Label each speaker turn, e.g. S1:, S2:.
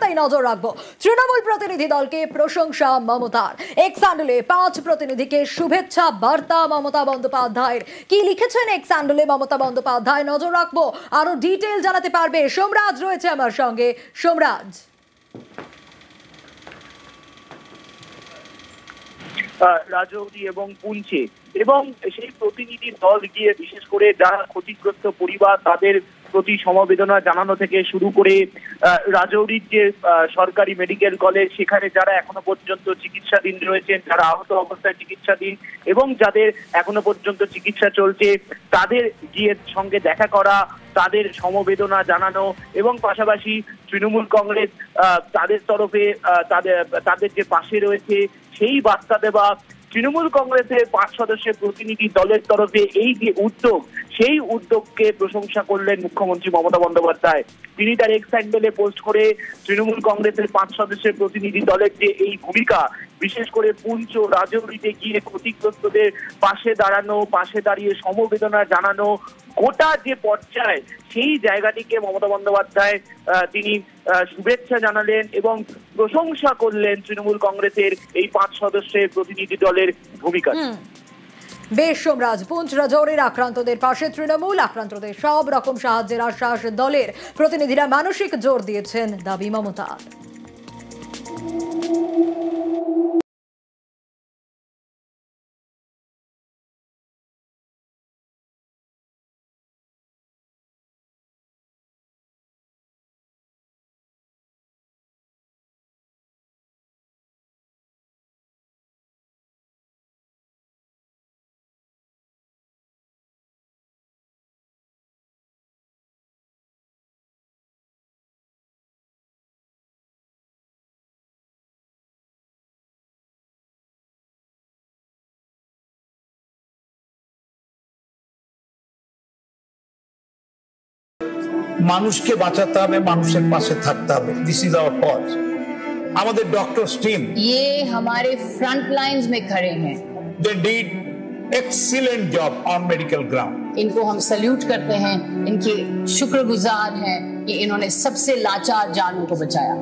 S1: তাই নজর রাখবো। তৃণমূল প্রতিনিধি দলকে প্রশংসা মমতার। এক্স হ্যান্ডেলে 5 প্রতিনিধিকে শুভেচ্ছা বার্তা মমতা বন্দ্যোপাধ্যায়ের। কি লিখেছেন এক্স হ্যান্ডেলে মমতা বন্দ্যোপাধ্যায়, নজর রাখবো। আরো ডিটেইল জানাতে পারবে সোমরাজ রয়েছে আমার সঙ্গে। সোমরাজ,
S2: রাজৌরি এবং পুঞ্চে এবং সেই প্রতিনিধি দল গিয়ে বিশেষ করে যারা ক্ষতিগ্রস্ত পরিবার তাদের প্রতি সমবেদনা জানানো থেকে শুরু করে রাজৌরির যে সরকারি মেডিকেল কলেজ সেখানে যারা এখনো পর্যন্ত চিকিৎসাধীন রয়েছেন, যারা আহত অবস্থায় চিকিৎসাধীন এবং যাদের এখনো পর্যন্ত চিকিৎসা চলছে তাদের গিয়ে সঙ্গে দেখা করা, তাদের সমবেদনা জানানো এবং পাশাপাশি তৃণমূল কংগ্রেস তাদের তরফে তাদের যে পাশে রয়েছে সেই বার্তা দেওয়া। তৃণমূল কংগ্রেসের 5 সদস্যের প্রতিনিধি দলের তরফে এই যে উদ্যোগ, সেই উদ্যোগকে প্রশংসা করলেন মুখ্যমন্ত্রী মমতা বন্দ্যোপাধ্যায়। তিনি তার এক্স হ্যান্ডেলে পোস্ট করে তৃণমূল কংগ্রেসের 5 সদস্যের প্রতিনিধি দলের যে এই ভূমিকা, বিশেষ করে পুঞ্চ রাজৌরিতে গিয়ে ক্ষতিগ্রস্তদের পাশে দাঁড়ানো, পাশে দাঁড়িয়ে সমবেদনা জানানো, গোটা যে পর্যায়ে সেই জায়গাটিকে মমতা বন্দ্যোপাধ্যায় তিনি শুভেচ্ছা জানালেন এবং প্রশংসা করলেন তৃণমূল কংগ্রেসের এই 5 সদস্যের প্রতিনিধি দলের ভূমিকা।
S1: বেশ সোমরাজ, পুঞ্চ রাজৌরির আক্রান্তদের পাশে তৃণমূল, আক্রান্তদের সব রকম সাহায্যের আশ্বাস দলের প্রতিনিধিরা। মানসিক জোর দিয়েছেন, দাবি মমতার।
S3: মানুষকে বাঁচাতে হবে, মানুষের পাশে থাকতে হবে। This is our cause. আমাদের ডক্টরস টিম
S4: ये हमारे फ्रंट लाइंस में खड़े हैं।
S3: They did excellent job on medical ground.
S4: इनको हम सल्यूट करते हैं, इनके शुक्रगुजार हैं कि इन्होंने सबसे लाचार जानों को बचाया।